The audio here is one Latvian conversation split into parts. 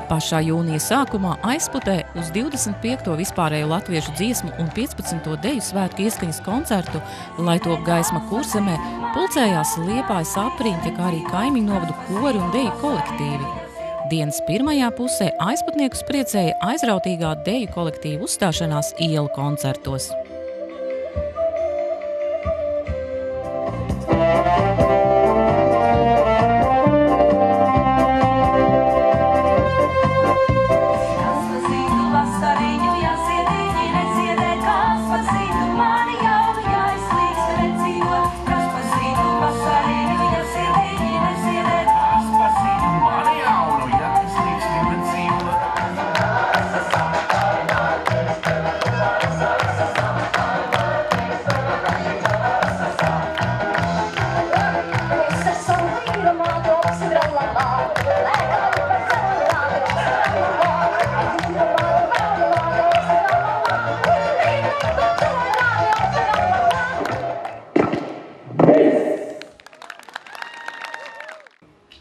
Pašā jūnija sākumā Aizputē uz 25. vispārējo latviešu dziesmu un 15. deju svētku ieskaņas koncertu, lai top gaisma Kurzemē, pulcējās Liepājas apriņķa, kā arī kaimiņu novadu kori un deju kolektīvi. Dienas pirmajā pusē aizputniekus priecēja aizrautīgā deju kolektīva uzstāšanās ielu koncertos.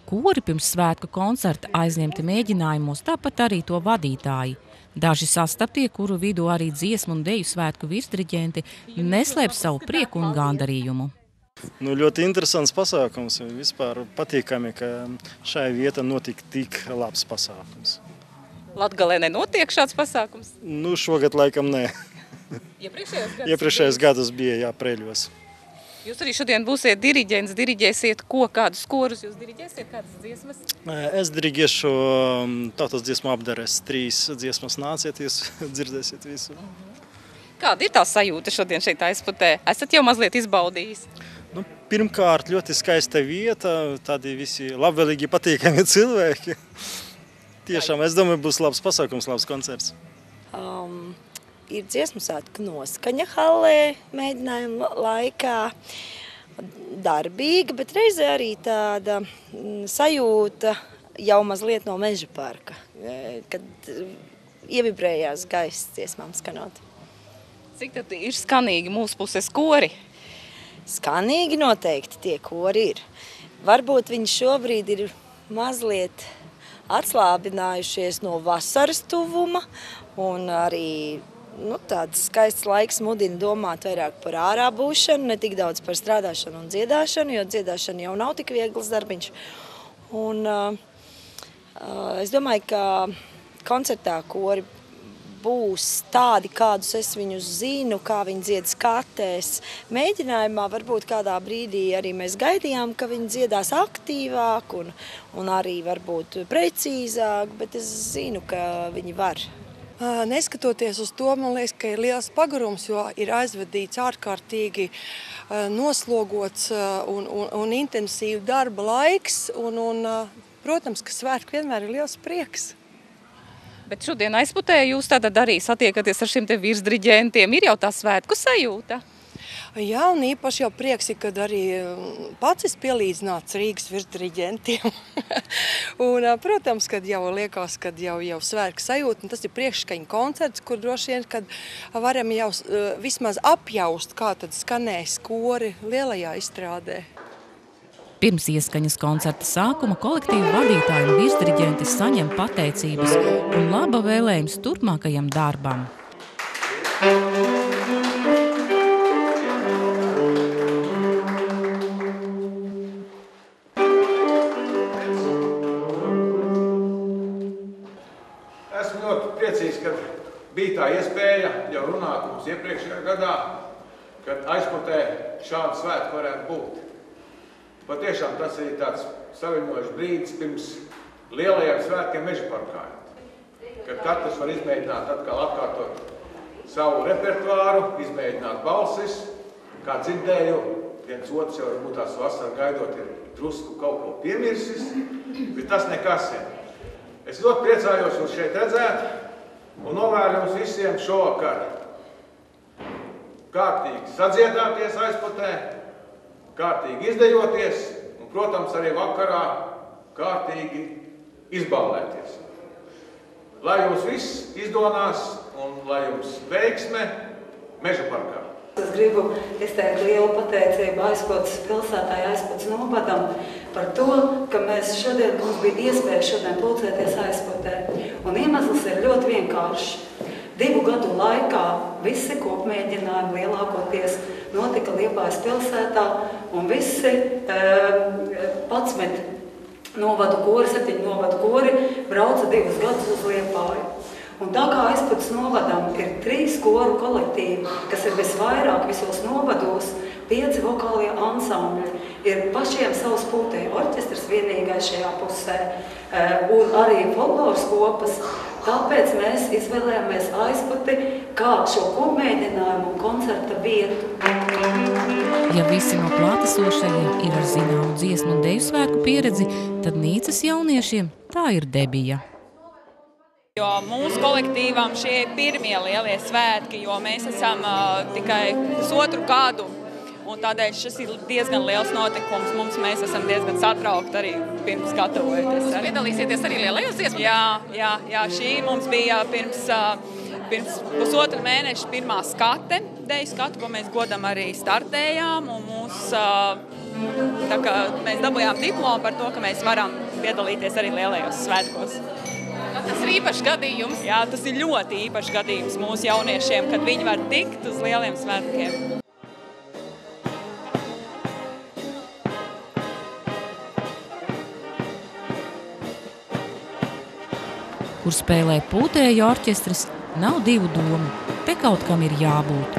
Kori pirms svētku koncerta aizņemti mēģinājumos, tāpat arī to vadītāji. Daži sastaptie, kuru vidū arī dziesmu un deju svētku virsdiriģenti, neslēp savu prieku un gandarījumu. Ļoti interesants pasākums. Vispār patīkami, ka šai vieta notika tik labs pasākums. Latgalē nenotiek šāds pasākums? Šogad laikam nē. Iepriekšējos gados bija Preļos. Jūs arī šodien būsiet diriģents, diriģēsiet ko, kādus korus jūs diriģēsiet, kādas dziesmas? Es diriģēšu tautas dziesmu apdares, 3 dziesmas nāciet, jūs dzirdēsiet visu. Kāda ir tā sajūta šodien šeit Aizputē? Esat jau mazliet izbaudījis? Pirmkārt, ļoti skaista vieta, tādi visi labvēlīgi patīkami cilvēki. Tiešām, es domāju, būs labs pasākums, labs koncerts. Ir dziesmu svētku noskaņa hallē mēģinājuma laikā, darbīga, bet reizē arī tāda sajūta jau mazliet no Meža parka, kad ievibrējās gaiss dziesmām skanot. Cik tad ir skanīgi mūsu puses kori? Skanīgi noteikti tie kori ir. Varbūt viņi šobrīd ir mazliet atslābinājušies no vasaras tuvuma un arī tāds skaists laiks mudina domāt vairāk par ārā būšanu, ne tik daudz par strādāšanu un dziedāšanu, jo dziedāšana jau nav tik viegls darbiņš. Un es domāju, ka koncertā kori būs tādi, kādus es viņus zinu, kā viņi dzied skatēs. Mēģinājumā varbūt kādā brīdī arī mēs gaidījām, ka viņi dziedās aktīvāk un arī varbūt precīzāk, bet es zinu, ka viņi var. Neskatoties uz to, man liekas, ka ir liels pagarums, jo ir aizvadīts ārkārtīgi noslogots un intensīvu darba laiks. Protams, ka svētku vienmēr ir liels prieks. Bet šodien Aizputē jūs tātad arī satiekaties ar šiem te virsdiriģentiem. Ir jau tā svētku sajūta? Jā, un īpaši jau prieks ir, kad arī pats es pielīdzināts Rīgas virsdiriģentiem. Protams, kad jau liekas, kad jau svētku sajūta, un tas ir priekšskaņu koncerts, kur droši vien, kad varam jau vismaz apjaust, kā tad skanēs kori lielajā izstrādē. Pirms ieskaņas koncerta sākuma kolektīva vadītāji un virsdiriģenti saņem pateicības un laba vēlējums turpmākajam darbam. Esmu ļoti priecīgs, ka bija tā iespēja jau runāt mums iepriekšējā gadā, kad Aizputē šādu svētku varētu būt. Patiešām tas ir tāds saviņojošs brīdis pirms lielajiem svētkiem Meža parkā, kad katrs var izmēģināt atkal atkārtot savu repertuāru, izmēģināt balsis. Kā dzirdēju, viens otrs jau varbūt tās vasara gaidot ir drusku kaut ko piemirsis, bet tas nekas ir. Es ļoti priecājos jūs šeit redzēt un novēlu jums visiem šovakar kārtīgi sadziedāties Aizputē, kārtīgi izdejoties un, protams, arī vakarā kārtīgi izballēties. Lai jums viss izdonās un lai jums veiksme Meža parkā. Es gribu izteikt lielu pateicību Aizputes pilsētai, Aizputes novadam par to, ka mums bija iespēja šodien pulcēties Aizputē. Un iemesls ir ļoti vienkāršs. 2 gadu laikā visi kopmēģinājumi lielākoties notika Liepājas pilsētā, un visi 11 novadu kori, 7 novadu kori brauca 2 gadus uz Liepāju. Un tā kā Aizputas novadam ir 3 koru kolektīvi, kas ir visvairāk visos novados, 5 vokālie ansambļi, ir pašiem savs pūtēju orķestrs vienīgais šajā pusē, un arī folkloras kopas. Tāpēc mēs izvēlējāmies Aizputi kā šo kopmēģinājumu un koncerta vietu. Ja visi no klātesošajiem ir ar zināmu dziesmu un deju svētku pieredzi, tad Nīcas jauniešiem tā ir debija. Jo mūsu kolektīvam šie ir pirmie lielie svētki, jo mēs esam tikai pusotru gadu. Un tādēļ šis ir diezgan liels notikums. Mēs esam diezgan satraukti arī pirms gatavojoties. Jūs piedalīsieties arī lielajos dziesmu? Jā, šī mums bija pirms pusotru mēnešu pirmā skate, deju skate, ko mēs godam arī startējām. Un tā kā mēs dabūjām diplomu par to, ka mēs varam piedalīties arī lielajos svētkos. Tas ir īpašs gadījums. Jā, tas ir ļoti īpašs gadījums mūsu jauniešiem, kad viņi var tikt uz lieliem svētkiem. Kur spēlē pūtēju orķestris, nav 2 domu. Te kaut kam ir jābūt.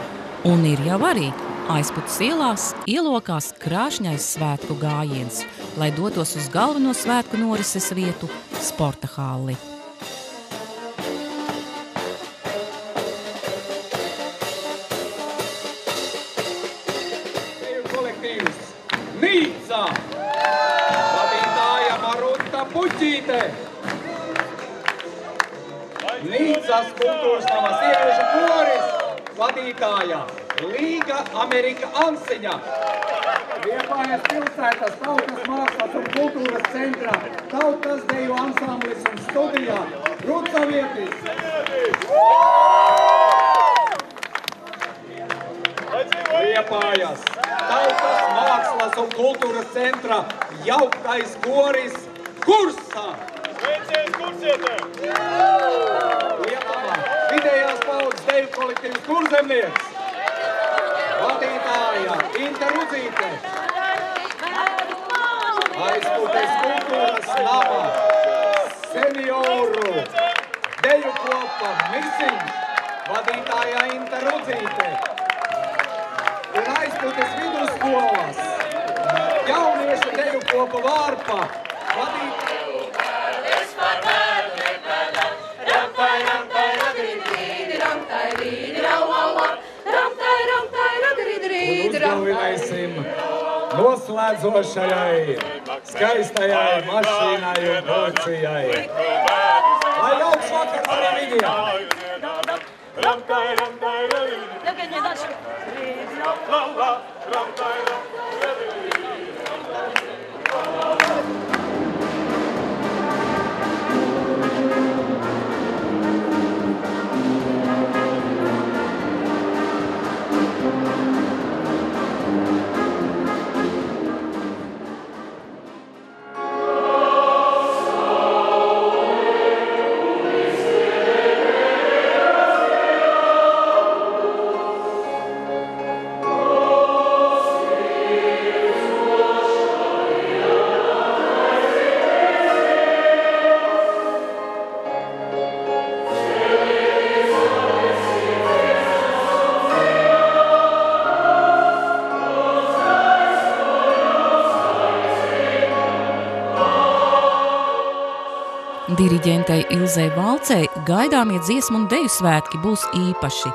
Un ir jau arī Aizputas ielās ielokās krāšņais svētku gājiens, lai dotos uz galveno svētku norises vietu – sporta halli. Nīca! Vadītāja Marunta Puķīte! Nīcas kultūras nama sieviešu koris! Vadītāja Līga Amerika Ansiņa! Liepājas pilsētas tautas mākslas un kultūras centrā tautas deju ansamblis un studijā Rucavietis! Liepājas tautas mākslas un kultūras centra jauktais koris Kursa! Sveiciens Kursietē! Liepāja vidējās paudzes deju kolektīvs Kurzemnieks! Vadītāja Inte Rudzīte! Aizputes kultūras nama senioru deju kopa Misiņš! Vadītāja Inte Rudzīte! Un Aizputes vidusskolas jauniešu deju kopa Vārpa un uzgalvināsim noslēdzošajai, skaistajai mašīnai un policijai. Lai jauks vakars arī viņiem! Diriģentei Ilzei Valcei gaidāmie dziesmu un deju svētki būs īpaši.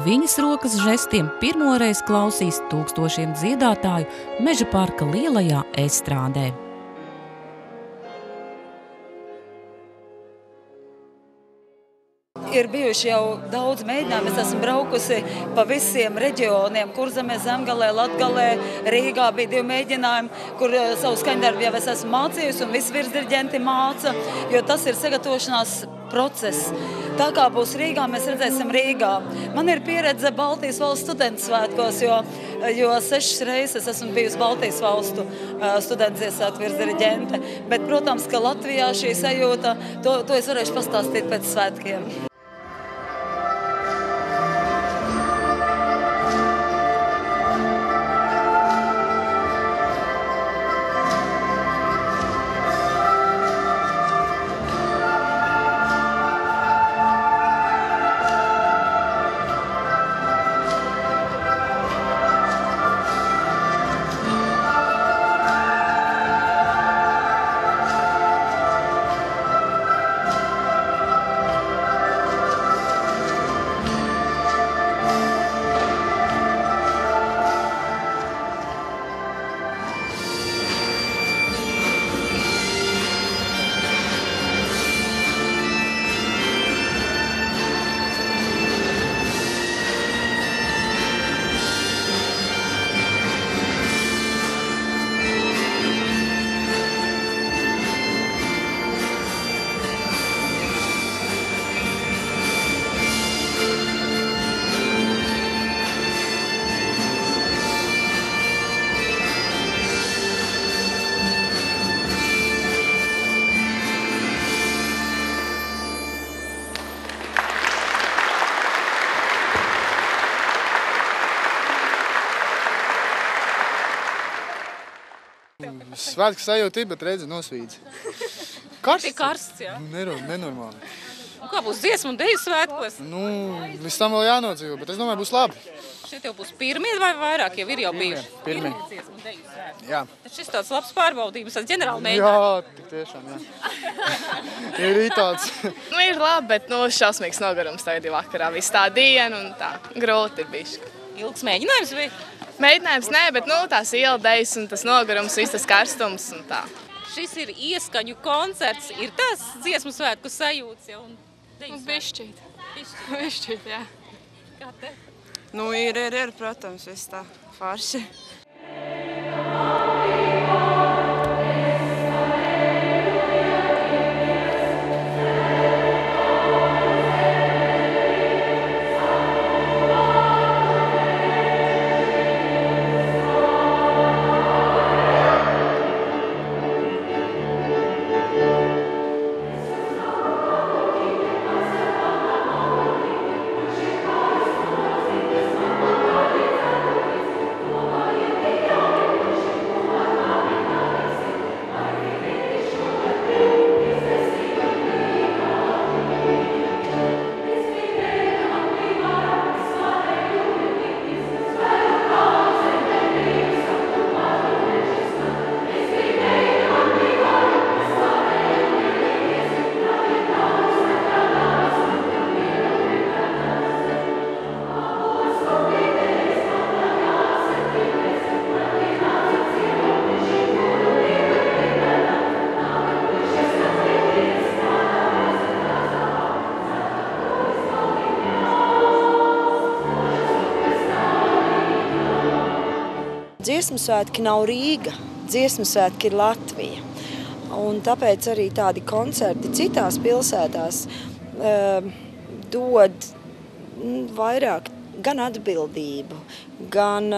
Viņas rokas žestiem pirmoreiz klausīs tūkstošiem dziedātāju Meža parka lielajā estrādē. Ir bijuši jau daudz mēģinājumu. Es esmu braukusi pa visiem reģioniem, Kurzemē, Zemgalē, Latgalē, Rīgā bija 2 mēģinājumi, kur savu skaņdarbu jau es esmu mācījusi un visi virsdiriģenti māca, jo tas ir sagatavošanās process. tā kā būs Rīgā, mēs redzēsim Rīgā. Man ir pieredze Baltijas valsts studentu svētkos, jo 6 reizes esmu bijusi Baltijas valstu studentu dziesmu virsdiriģente. Bet, protams, ka Latvijā šī sajūta, to es varēšu pastāstīt pēc svētkiem. Svētku sajūta ir, bet redzi nosvīdz. Karsts? Tik karsts, jā. Nenormāli. Un kā būs dziesmu un deju svētkos? Viss tam vēl jānodzīvo, bet es domāju, būs labi. Šeit jau būs pirmie vai vairāk, jau ir jau bijuši? Pirmie. Dziesmu un deju svētki. Jā. Tad šis tāds labs pārbaudījums, tāds ģenerāli mēģinājums. Jā, tik tiešām, jā. Ir tāds. Ir labi, bet šausmīgs nogurums tagad ir vakarā. Viss tā diena un tā grūti ir bišķi. Ilgs mēģinājums bija? Mēģinājums nē, bet tās ieldejas un tas nogurums, viss tas karstums un tā. Šis ir ieskaņu koncerts, ir tās dziesmu svētku sajūtas jau un deju svētku? Bišķīt, jā. Kā te? Ir, protams, viss tā forši. Dziesmu svētki nav Rīga, dziesmu svētki ir Latvija. Un tāpēc arī tādi koncerti citās pilsētās dod vairāk gan atbildību, gan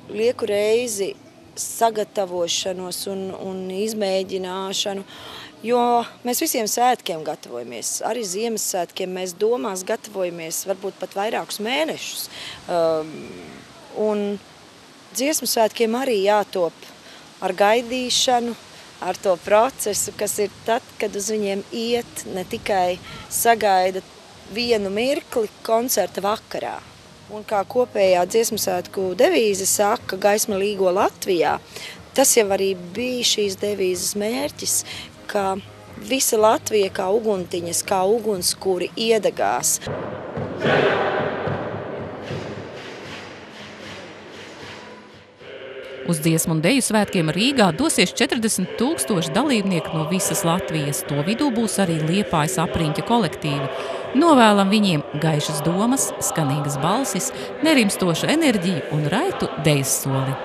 lieku reizi sagatavošanos un izmēģināšanu. Jo mēs visiem svētkiem gatavojamies, arī Ziemassvētkiem mēs domās gatavojamies varbūt pat vairākus mēnešus. Un dziesmu svētkiem arī jātop ar gaidīšanu, ar to procesu, kas ir tad, kad uz viņiem iet, ne tikai sagaida vienu mirkli koncerta vakarā. Un kā kopējā dziesmu svētku devīze saka, gaisma līgo Latvijā, tas jau arī bija šīs devīzes mērķis, ka visa Latvija kā uguntiņas, kā ugunskuri iedegās. Uz dziesmu un deju svētkiem Rīgā dosies 40 000 dalībnieku no visas Latvijas. To vidū būs arī Liepājas apriņķa kolektīvi. Novēlam viņiem gaišas domas, skanīgas balsis, nerimstošu enerģiju un raitu dejas soli.